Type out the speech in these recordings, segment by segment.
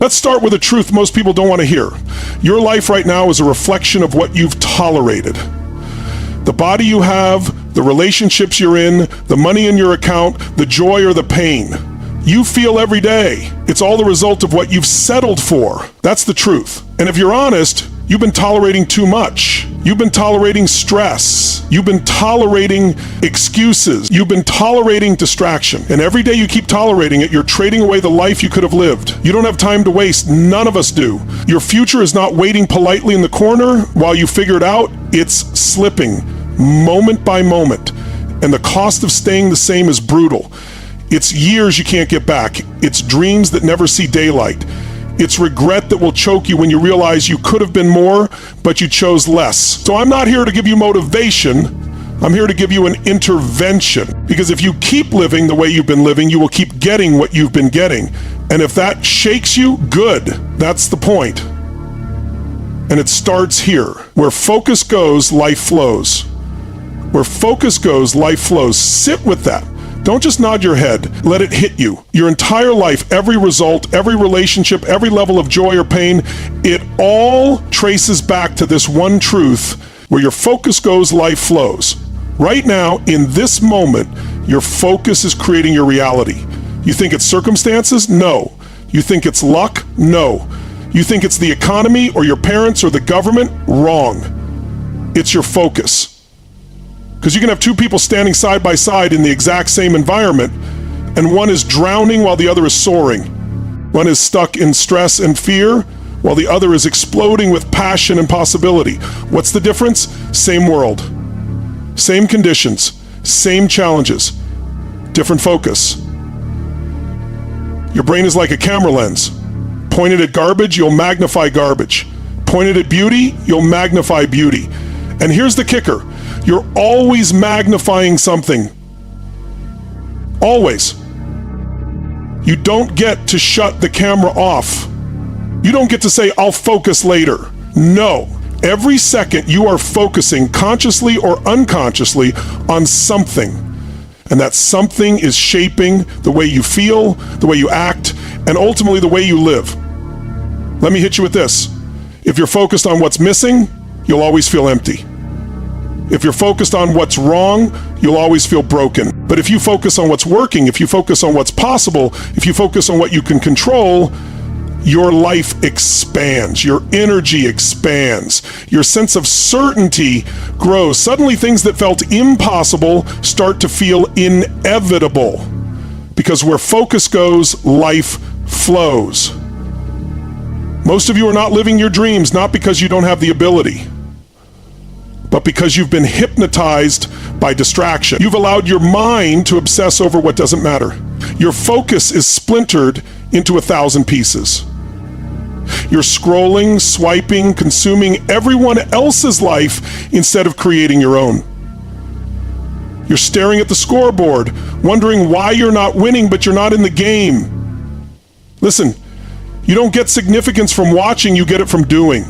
Let's start with a truth most people don't want to hear. Your life right now is a reflection of what you've tolerated. The body you have, the relationships you're in, the money in your account, the joy or the pain you feel every day. It's all the result of what you've settled for. That's the truth. And if you're honest, you've been tolerating too much. You've been tolerating stress. You've been tolerating excuses. You've been tolerating distraction. And every day you keep tolerating it, you're trading away the life you could have lived. You don't have time to waste. None of us do. Your future is not waiting politely in the corner while you figure it out. It's slipping moment by moment. And the cost of staying the same is brutal. It's years you can't get back. It's dreams that never see daylight. It's regret that will choke you when you realize you could have been more, but you chose less. So I'm not here to give you motivation. I'm here to give you an intervention. Because if you keep living the way you've been living, you will keep getting what you've been getting. And if that shakes you, good. That's the point. And it starts here. Where focus goes, life flows. Where focus goes, life flows. Sit with that. Don't just nod your head. Let it hit you. Your entire life, every result, every relationship, every level of joy or pain, it all traces back to this one truth. Where your focus goes, life flows. Right now, in this moment, your focus is creating your reality. You think it's circumstances? No. You think it's luck? No. You think it's the economy or your parents or the government? Wrong. It's your focus. Because you can have two people standing side by side in the exact same environment, and one is drowning while the other is soaring. One is stuck in stress and fear, while the other is exploding with passion and possibility. What's the difference? Same world. Same conditions. Same challenges. Different focus. Your brain is like a camera lens. Pointed at garbage, you'll magnify garbage. Pointed at beauty, you'll magnify beauty. And here's the kicker. You're always magnifying something. Always. You don't get to shut the camera off. You don't get to say, I'll focus later. No. Every second you are focusing consciously or unconsciously on something. And that something is shaping the way you feel, the way you act, and ultimately the way you live. Let me hit you with this. If you're focused on what's missing, you'll always feel empty. If you're focused on what's wrong, you'll always feel broken. But if you focus on what's working, if you focus on what's possible, if you focus on what you can control, your life expands, your energy expands, your sense of certainty grows. Suddenly things that felt impossible start to feel inevitable. Because where focus goes, life flows. Most of you are not living your dreams, not because you don't have the ability, but because you've been hypnotized by distraction. You've allowed your mind to obsess over what doesn't matter. Your focus is splintered into 1,000 pieces. You're scrolling, swiping, consuming everyone else's life instead of creating your own. You're staring at the scoreboard, wondering why you're not winning, but you're not in the game. Listen, you don't get significance from watching, you get it from doing.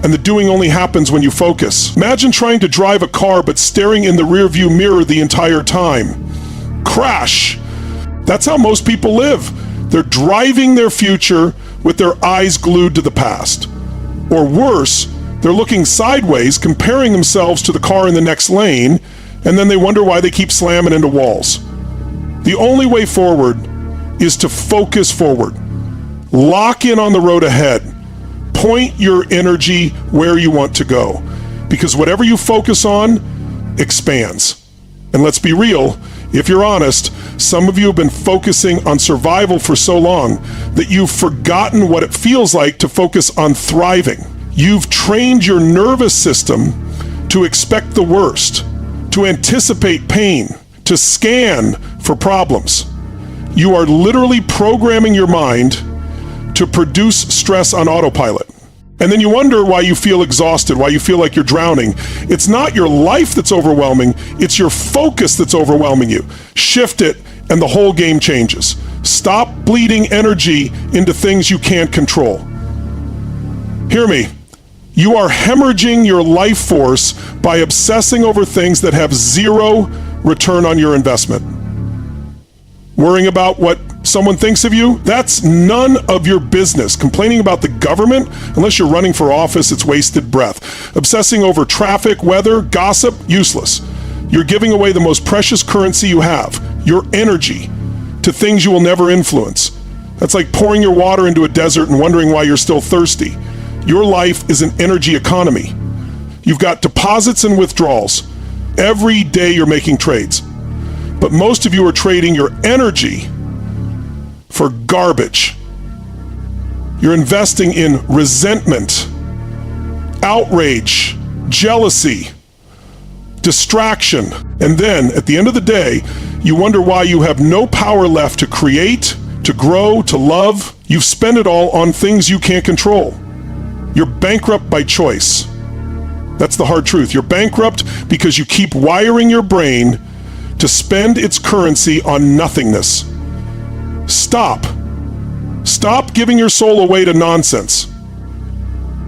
And the doing only happens when you focus. Imagine trying to drive a car but staring in the rearview mirror the entire time. Crash! That's how most people live. They're driving their future with their eyes glued to the past. Or worse, they're looking sideways, comparing themselves to the car in the next lane, and then they wonder why they keep slamming into walls. The only way forward is to focus forward. Lock in on the road ahead. Point your energy where you want to go. Because whatever you focus on expands. And let's be real, if you're honest, some of you have been focusing on survival for so long that you've forgotten what it feels like to focus on thriving. You've trained your nervous system to expect the worst, to anticipate pain, to scan for problems. You are literally programming your mind to produce stress on autopilot. And then you wonder why you feel exhausted, why you feel like you're drowning. It's not your life that's overwhelming, it's your focus that's overwhelming you. Shift it, and the whole game changes. Stop bleeding energy into things you can't control. Hear me. You are hemorrhaging your life force by obsessing over things that have zero return on your investment. Worrying about what someone thinks of you, that's none of your business. Complaining about the government, unless you're running for office, it's wasted breath. Obsessing over traffic, weather, gossip, useless. You're giving away the most precious currency you have, your energy, to things you will never influence. That's like pouring your water into a desert and wondering why you're still thirsty. Your life is an energy economy. You've got deposits and withdrawals. Every day you're making trades. But most of you are trading your energy for garbage. You're investing in resentment, outrage, jealousy, distraction. And then at the end of the day, you wonder why you have no power left to create, to grow, to love. You've spent it all on things you can't control. You're bankrupt by choice. That's the hard truth. You're bankrupt because you keep wiring your brain to spend its currency on nothingness. Stop. Stop giving your soul away to nonsense.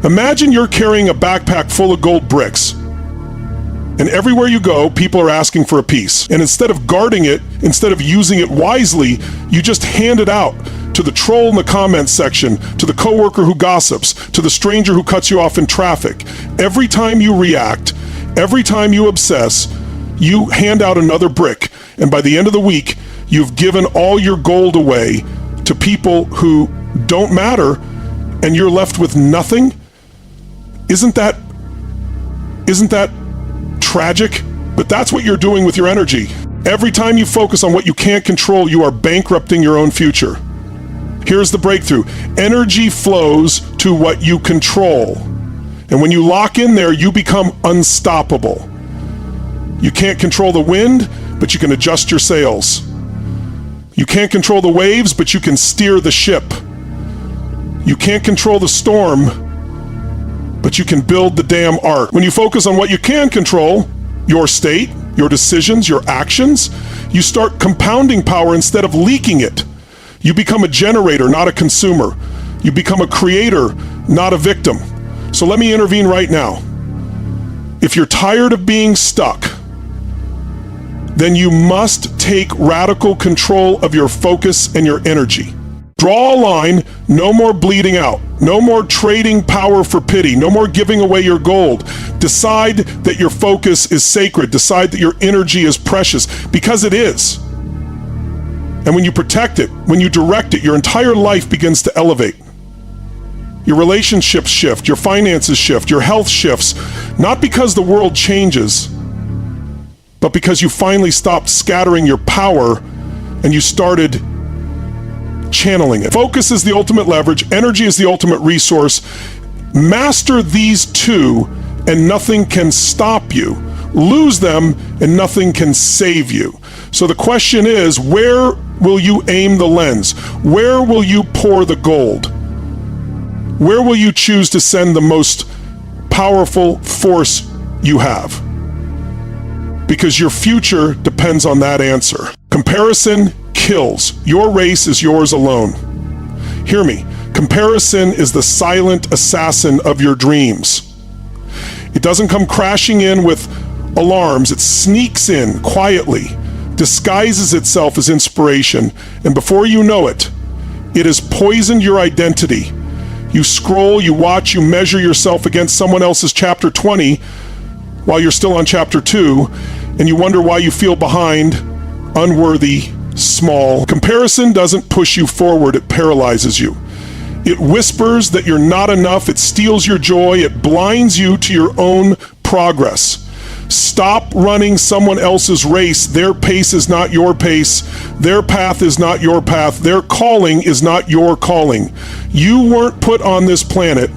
Imagine you're carrying a backpack full of gold bricks. And everywhere you go, people are asking for a piece. And instead of guarding it, instead of using it wisely, you just hand it out to the troll in the comments section, to the coworker who gossips, to the stranger who cuts you off in traffic. Every time you react, every time you obsess, you hand out another brick. And by the end of the week, you've given all your gold away to people who don't matter, and you're left with nothing. Isn't that tragic? But that's what you're doing with your energy. Every time you focus on what you can't control, you are bankrupting your own future. Here's the breakthrough. Energy flows to what you control. And when you lock in there, you become unstoppable. You can't control the wind, but you can adjust your sails. You can't control the waves, but you can steer the ship. You can't control the storm, but you can build the damn ark. When you focus on what you can control, your state, your decisions, your actions, you start compounding power instead of leaking it. You become a generator, not a consumer. You become a creator, not a victim. So let me intervene right now. If you're tired of being stuck, then you must take radical control of your focus and your energy. Draw a line, no more bleeding out, no more trading power for pity, no more giving away your gold. Decide that your focus is sacred. Decide that your energy is precious, because it is. And when you protect it, when you direct it, your entire life begins to elevate. Your relationships shift, your finances shift, your health shifts, not because the world changes, but because you finally stopped scattering your power and you started channeling it. Focus is the ultimate leverage. Energy is the ultimate resource. Master these two and nothing can stop you. Lose them and nothing can save you. So the question is, where will you aim the lens? Where will you pour the gold? Where will you choose to send the most powerful force you have? Because your future depends on that answer. Comparison kills. Your race is yours alone. Hear me. Comparison is the silent assassin of your dreams. It doesn't come crashing in with alarms. It sneaks in quietly, disguises itself as inspiration, and before you know it, it has poisoned your identity. You scroll, you watch, you measure yourself against someone else's chapter 20 while you're still on chapter 2, and you wonder why you feel behind, unworthy, small. Comparison doesn't push you forward, it paralyzes you. It whispers that you're not enough, it steals your joy, it blinds you to your own progress. Stop running someone else's race. Their pace is not your pace. Their path is not your path. Their calling is not your calling. You weren't put on this planet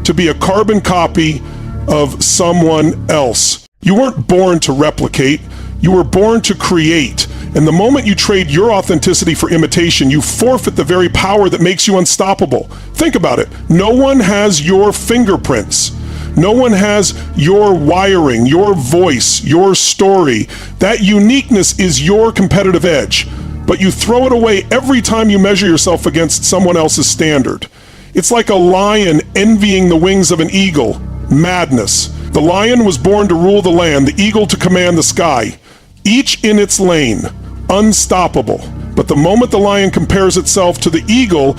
to be a carbon copy of someone else. You weren't born to replicate. You were born to create. And the moment you trade your authenticity for imitation, you forfeit the very power that makes you unstoppable. Think about it. No one has your fingerprints. No one has your wiring, your voice, your story. That uniqueness is your competitive edge, but you throw it away every time you measure yourself against someone else's standard. It's like a lion envying the wings of an eagle. Madness. The lion was born to rule the land, the eagle to command the sky. Each in its lane, unstoppable. But the moment the lion compares itself to the eagle,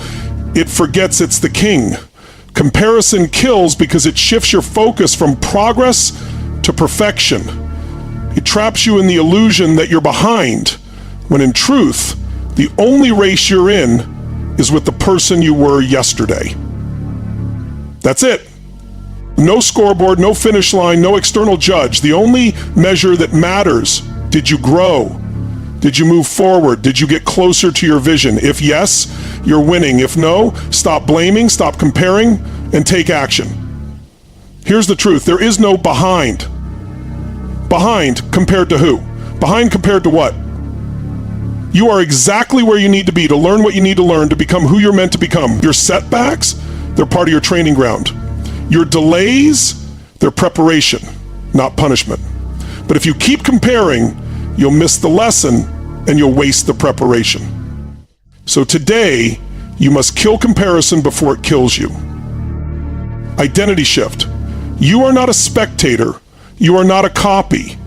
it forgets it's the king. Comparison kills because it shifts your focus from progress to perfection. It traps you in the illusion that you're behind, when in truth, the only race you're in is with the person you were yesterday. That's it. No scoreboard, no finish line, no external judge. The only measure that matters: did you grow? Did you move forward? Did you get closer to your vision? If yes, you're winning. If no, stop blaming, stop comparing, and take action. Here's the truth: there is no behind. Behind compared to who? Behind compared to what? You are exactly where you need to be to learn what you need to learn to become who you're meant to become. Your setbacks, they're part of your training ground. Your delays, they're preparation, not punishment. But if you keep comparing, you'll miss the lesson and you'll waste the preparation. So today, you must kill comparison before it kills you. Identity shift. You are not a spectator. You are not a copy.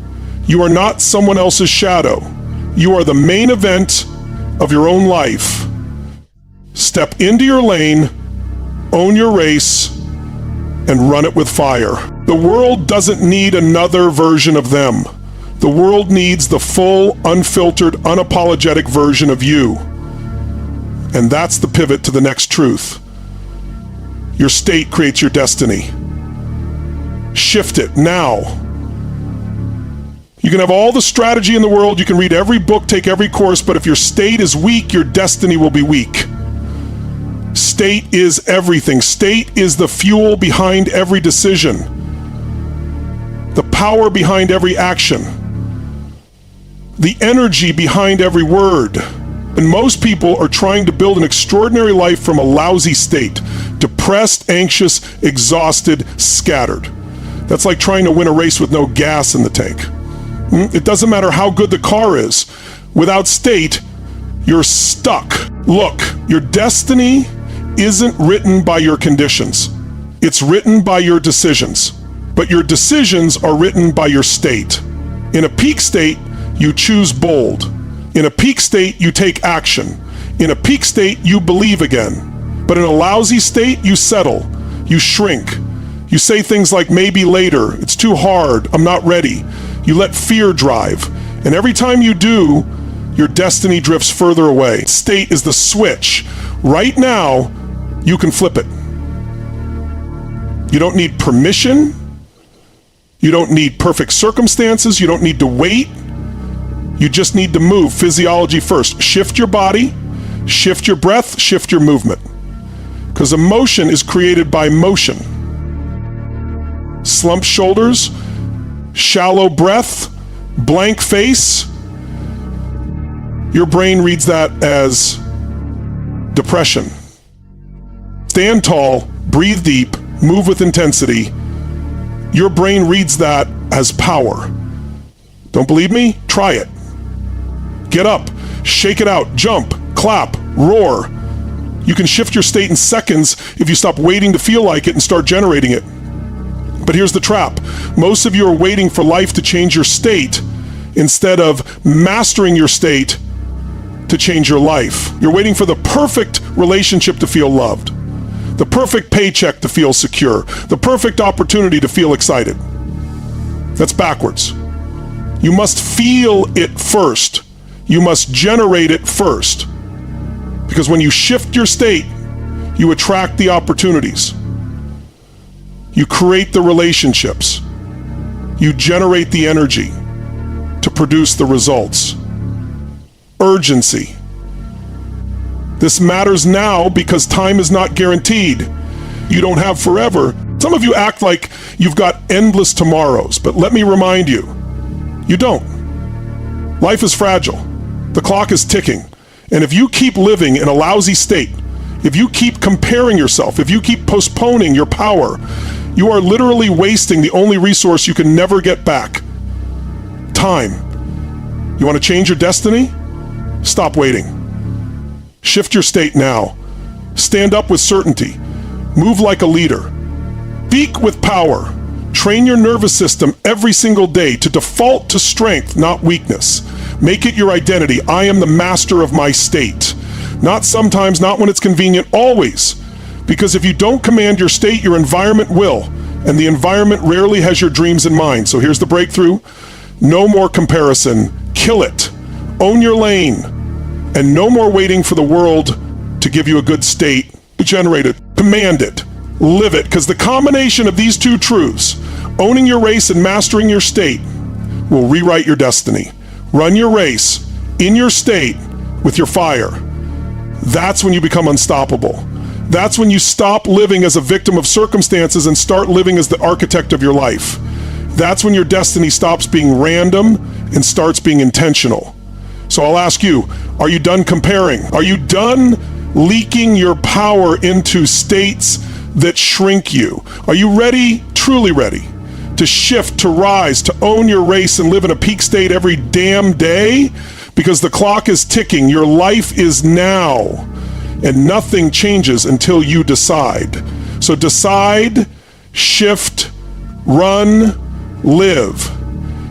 You are not someone else's shadow. You are the main event of your own life. Step into your lane, own your race, and run it with fire. The world doesn't need another version of them. The world needs the full, unfiltered, unapologetic version of you. And that's the pivot to the next truth. Your state creates your destiny. Shift it now. You can have all the strategy in the world, you can read every book, take every course, but if your state is weak, your destiny will be weak. State is everything. State is the fuel behind every decision, the power behind every action, the energy behind every word. And most people are trying to build an extraordinary life from a lousy state. Depressed, anxious, exhausted, scattered. That's like trying to win a race with no gas in the tank. It doesn't matter how good the car is. Without state, you're stuck. Look, your destiny isn't written by your conditions. It's written by your decisions. But your decisions are written by your state. In a peak state, you choose bold. In a peak state, you take action. In a peak state, you believe again. But in a lousy state, you settle. You shrink. You say things like, maybe later, it's too hard, I'm not ready. You let fear drive. And every time you do, your destiny drifts further away. State is the switch. Right now, you can flip it. You don't need permission. You don't need perfect circumstances. You don't need to wait. You just need to move. Physiology first. Shift your body, shift your breath, shift your movement. Because emotion is created by motion. Slumped shoulders, shallow breath, blank face. Your brain reads that as depression. Stand tall, breathe deep, move with intensity. Your brain reads that as power. Don't believe me? Try it. Get up, shake it out, jump, clap, roar. You can shift your state in seconds if you stop waiting to feel like it and start generating it. But here's the trap. Most of you are waiting for life to change your state instead of mastering your state to change your life. You're waiting for the perfect relationship to feel loved, the perfect paycheck to feel secure, the perfect opportunity to feel excited. That's backwards. You must feel it first. You must generate it first. Because when you shift your state, you attract the opportunities. You create the relationships. You generate the energy to produce the results. Urgency. This matters now because time is not guaranteed. You don't have forever. Some of you act like you've got endless tomorrows, but let me remind you, you don't. Life is fragile. The clock is ticking. And if you keep living in a lousy state, if you keep comparing yourself, if you keep postponing your power, you are literally wasting the only resource you can never get back. Time. You want to change your destiny? Stop waiting. Shift your state now. Stand up with certainty. Move like a leader. Speak with power. Train your nervous system every single day to default to strength, not weakness. Make it your identity. I am the master of my state. Not sometimes, not when it's convenient, always. Because if you don't command your state, your environment will. And the environment rarely has your dreams in mind. So here's the breakthrough. No more comparison. Kill it. Own your lane. And no more waiting for the world to give you a good state. Generate it. Command it. Live it. Because the combination of these two truths, owning your race and mastering your state, will rewrite your destiny. Run your race in your state with your fire. That's when you become unstoppable. That's when you stop living as a victim of circumstances and start living as the architect of your life. That's when your destiny stops being random and starts being intentional. So I'll ask you, are you done comparing? Are you done leaking your power into states that shrink you? Are you ready, truly ready, to shift, to rise, to own your race and live in a peak state every damn day? Because the clock is ticking. Your life is now. And nothing changes until you decide. So decide, shift, run, live.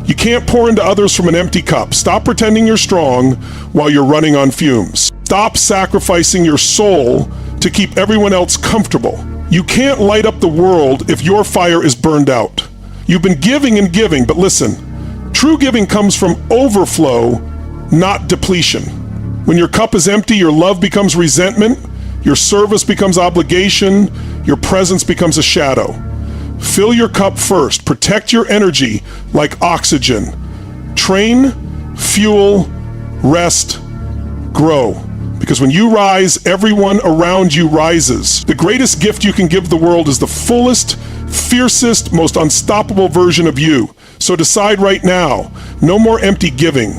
You can't pour into others from an empty cup. Stop pretending you're strong while you're running on fumes. Stop sacrificing your soul to keep everyone else comfortable. You can't light up the world if your fire is burned out. You've been giving and giving, but listen, true giving comes from overflow, not depletion. When your cup is empty, your love becomes resentment, your service becomes obligation, your presence becomes a shadow. Fill your cup first. Protect your energy like oxygen. Train, fuel, rest, grow. Because when you rise, everyone around you rises. The greatest gift you can give the world is the fullest, fiercest, most unstoppable version of you. So decide right now, no more empty giving,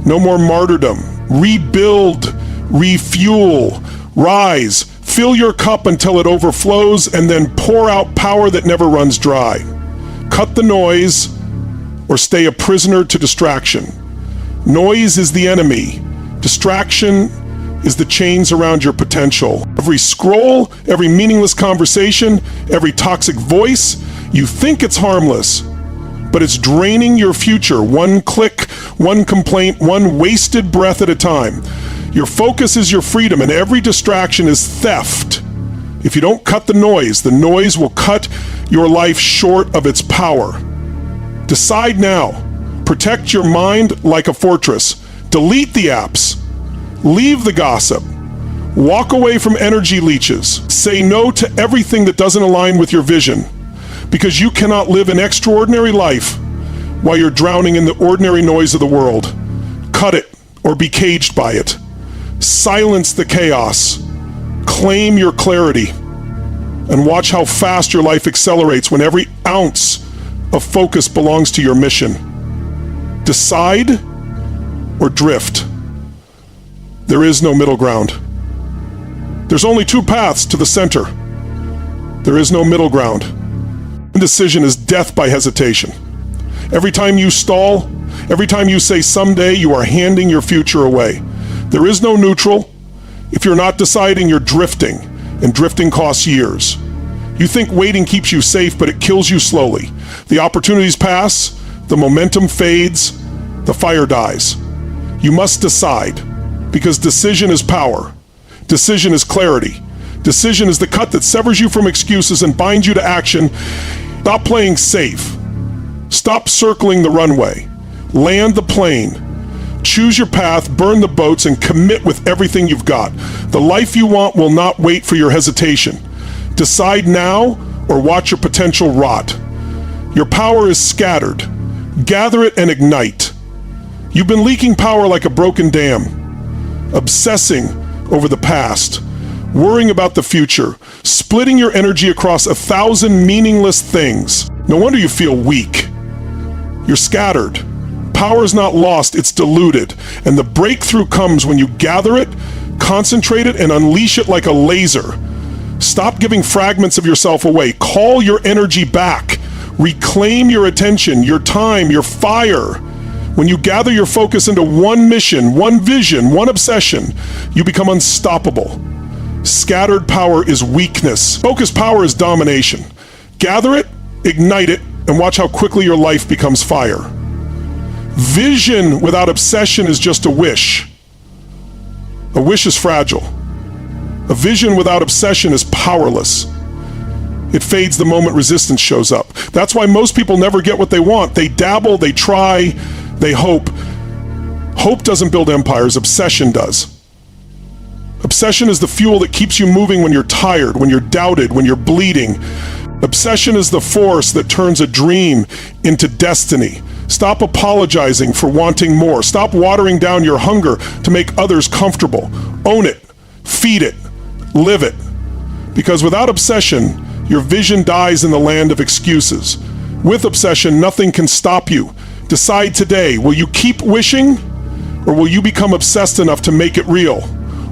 no more martyrdom. Rebuild, refuel, rise, fill your cup until it overflows, and then pour out power that never runs dry. Cut the noise or stay a prisoner to distraction. Noise is the enemy. Distraction is the chains around your potential. Every scroll, every meaningless conversation, every toxic voice, you think it's harmless, but it's draining your future. One click, one complaint, one wasted breath at a time. Your focus is your freedom, and every distraction is theft. If you don't cut the noise will cut your life short of its power. Decide now. Protect your mind like a fortress. Delete the apps. Leave the gossip. Walk away from energy leeches. Say no to everything that doesn't align with your vision. Because you cannot live an extraordinary life while you're drowning in the ordinary noise of the world. Cut it or be caged by it. Silence the chaos. Claim your clarity. And watch how fast your life accelerates when every ounce of focus belongs to your mission. Decide or drift. There is no middle ground. There's only two paths to the center. There is no middle ground. Indecision is death by hesitation. Every time you stall, every time you say someday, you are handing your future away. There is no neutral. If you're not deciding, you're drifting, and drifting costs years. You think waiting keeps you safe, but it kills you slowly. The opportunities pass, the momentum fades, the fire dies. You must decide, because decision is power. Decision is clarity. Decision is the cut that severs you from excuses and binds you to action. Stop playing safe. Stop circling the runway. Land the plane. Choose your path, burn the boats, and commit with everything you've got. The life you want will not wait for your hesitation. Decide now or watch your potential rot. Your power is scattered. Gather it and ignite. You've been leaking power like a broken dam, obsessing over the past, worrying about the future, splitting your energy across 1,000 meaningless things. No wonder you feel weak. You're scattered. Power is not lost, it's diluted. And the breakthrough comes when you gather it, concentrate it, and unleash it like a laser. Stop giving fragments of yourself away. Call your energy back. Reclaim your attention, your time, your fire. When you gather your focus into one mission, one vision, one obsession, you become unstoppable. Scattered power is weakness. Focused power is domination. Gather it, ignite it, and watch how quickly your life becomes fire. Vision without obsession is just a wish. A wish is fragile. A vision without obsession is powerless. It fades the moment resistance shows up. That's why most people never get what they want. They dabble, they try, they hope. Hope doesn't build empires, obsession does. Obsession is the fuel that keeps you moving when you're tired, when you're doubted, when you're bleeding. Obsession is the force that turns a dream into destiny. Stop apologizing for wanting more. Stop watering down your hunger to make others comfortable. Own it, feed it, live it. Because without obsession, your vision dies in the land of excuses. With obsession, nothing can stop you. Decide today, will you keep wishing, or will you become obsessed enough to make it real?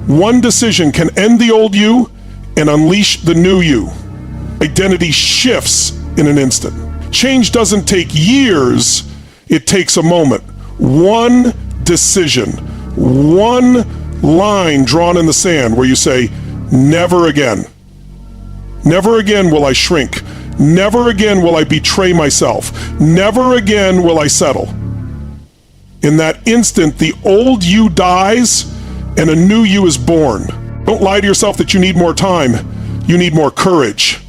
One decision can end the old you and unleash the new you. Identity shifts in an instant. Change doesn't take years, it takes a moment. One decision, one line drawn in the sand where you say, never again. Never again will I shrink. Never again will I betray myself. Never again will I settle. In that instant, the old you dies and a new you is born. Don't lie to yourself that you need more time. You need more courage.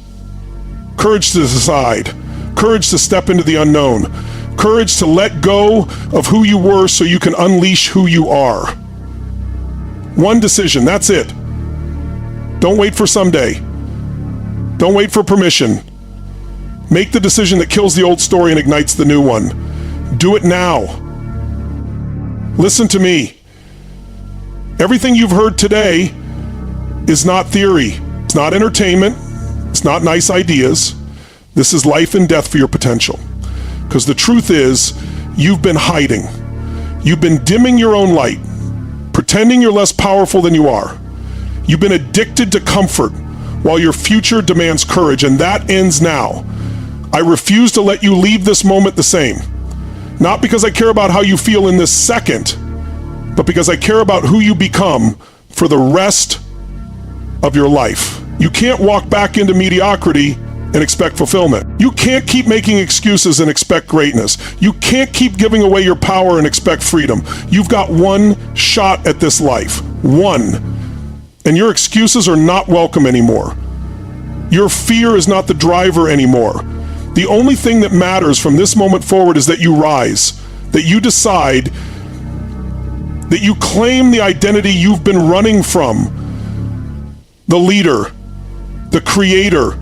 Courage to decide. Courage to step into the unknown. Courage to let go of who you were so you can unleash who you are. One decision, that's it. Don't wait for someday. Don't wait for permission. Make the decision that kills the old story and ignites the new one. Do it now. Listen to me. Everything you've heard today is not theory. It's not entertainment. It's not nice ideas. This is life and death for your potential. Because the truth is, you've been hiding. You've been dimming your own light, pretending you're less powerful than you are. You've been addicted to comfort while your future demands courage, and that ends now. I refuse to let you leave this moment the same. Not because I care about how you feel in this second, but because I care about who you become for the rest of your life. You can't walk back into mediocrity and expect fulfillment. You can't keep making excuses and expect greatness. You can't keep giving away your power and expect freedom. You've got one shot at this life. One. And your excuses are not welcome anymore. Your fear is not the driver anymore. The only thing that matters from this moment forward is that you rise, that you decide, that you claim the identity you've been running from. The leader, the creator,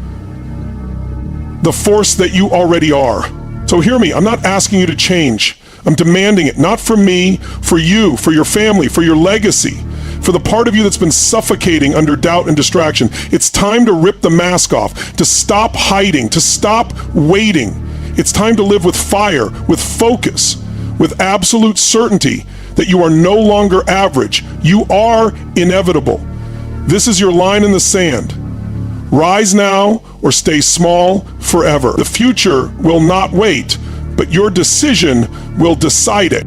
the force that you already are. So hear me, I'm not asking you to change. I'm demanding it, not for me, for you, for your family, for your legacy, for the part of you that's been suffocating under doubt and distraction. It's time to rip the mask off, to stop hiding, to stop waiting. It's time to live with fire, with focus, with absolute certainty that you are no longer average. You are inevitable. This is your line in the sand. Rise now or stay small forever. The future will not wait, but your decision will decide it.